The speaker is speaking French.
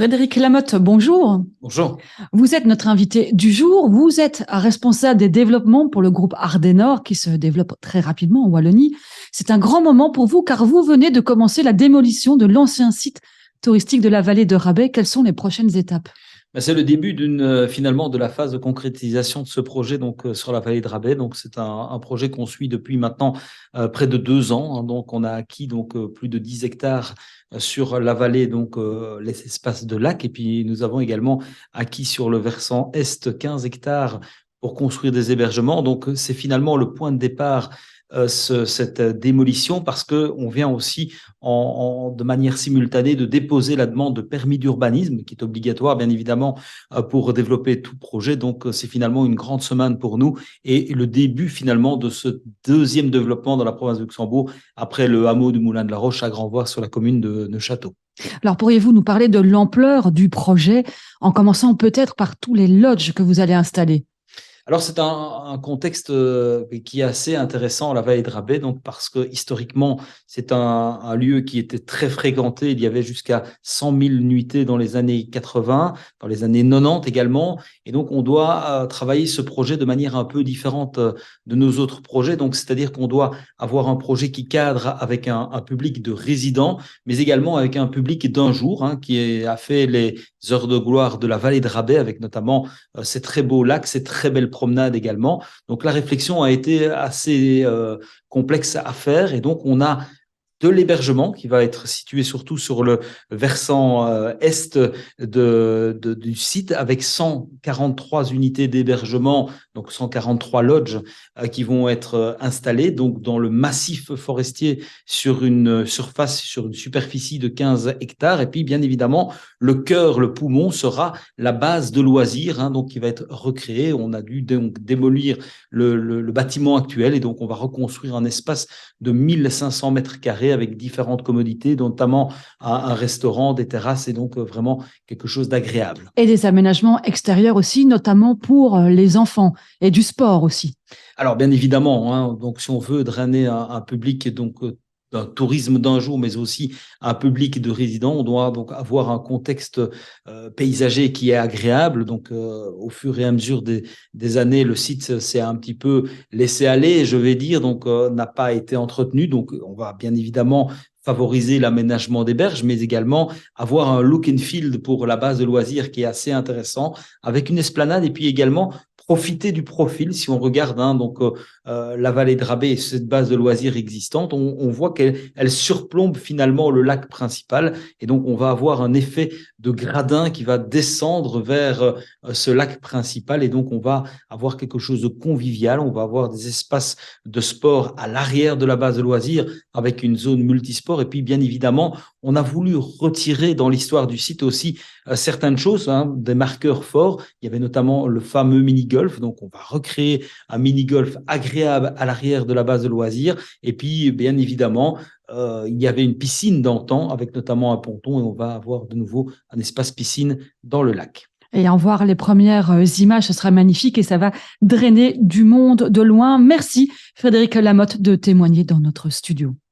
Frédéric Lamotte, bonjour. Bonjour. Vous êtes notre invité du jour. Vous êtes responsable des développements pour le groupe Ardenor qui se développe très rapidement en Wallonie. C'est un grand moment pour vous car vous venez de commencer la démolition de l'ancien site touristique de la vallée de Rabais. Quelles sont les prochaines étapes? C'est le début finalement de la phase de concrétisation de ce projet sur la vallée de Rabais. Donc c'est un projet qu'on suit depuis maintenant près de 2 ans, hein. Donc on a acquis plus de 10 hectares sur la vallée, les espaces de lac. Et puis nous avons également acquis sur le versant est 15 hectares pour construire des hébergements. Donc c'est finalement le point de départ, cette démolition, parce qu'on vient aussi de manière simultanée de déposer la demande de permis d'urbanisme qui est obligatoire bien évidemment pour développer tout projet. Donc c'est finalement une grande semaine pour nous et le début finalement de ce deuxième développement dans la province de Luxembourg après le hameau du Moulin de la Roche à Grand-Voir sur la commune de Neufchâteau. Alors pourriez-vous nous parler de l'ampleur du projet en commençant peut-être par tous les lodges que vous allez installer? Alors, c'est un contexte qui est assez intéressant, la vallée de Rabais, donc parce que historiquement, c'est un lieu qui était très fréquenté. Il y avait jusqu'à 100 000 nuitées dans les années 80, dans les années 90 également. Et donc, on doit travailler ce projet de manière un peu différente de nos autres projets. Donc, c'est-à-dire qu'on doit avoir un projet qui cadre avec un public de résidents, mais également avec un public d'un jour, hein, a fait les heures de gloire de la vallée de Rabais, avec notamment ces très beaux lacs, ces très belles promenades également. Donc la réflexion a été assez complexe à faire et donc on a de l'hébergement qui va être situé surtout sur le versant est du site avec 143 unités d'hébergement, donc 143 lodges qui vont être installées donc dans le massif forestier sur une superficie de 15 hectares. Et puis bien évidemment, le cœur, le poumon sera la base de loisirs, hein, donc qui va être recréée. On a dû donc démolir le bâtiment actuel et donc on va reconstruire un espace de 1500 mètres carrés avec différentes commodités, notamment un restaurant, des terrasses et donc vraiment quelque chose d'agréable. Et des aménagements extérieurs aussi, notamment pour les enfants et du sport aussi. Alors bien évidemment, hein, donc si on veut drainer un public d'un tourisme d'un jour, mais aussi un public de résidents, on doit donc avoir un contexte paysager qui est agréable. Donc au fur et à mesure des années, le site s'est un petit peu laissé aller, je vais dire, donc n'a pas été entretenu. Donc on va bien évidemment favoriser l'aménagement des berges, mais également avoir un look and feel pour la base de loisirs qui est assez intéressant, avec une esplanade et puis également profiter du profil. Si on regarde, hein, la vallée de Rabais et cette base de loisirs existante, on voit qu'elle surplombe finalement le lac principal et donc on va avoir un effet de gradin qui va descendre vers ce lac principal et donc on va avoir quelque chose de convivial. On va avoir des espaces de sport à l'arrière de la base de loisirs avec une zone multisport et puis bien évidemment on a voulu retirer dans l'histoire du site aussi certaines choses, hein, des marqueurs forts. Il y avait notamment le fameux mini-golf. Donc, on va recréer un mini-golf agréable à l'arrière de la base de loisirs. Et puis, bien évidemment, il y avait une piscine d'antan avec notamment un ponton et on va avoir de nouveau un espace piscine dans le lac. Et en voir les premières images, ce sera magnifique et ça va drainer du monde de loin. Merci Frédéric Lamotte de témoigner dans notre studio.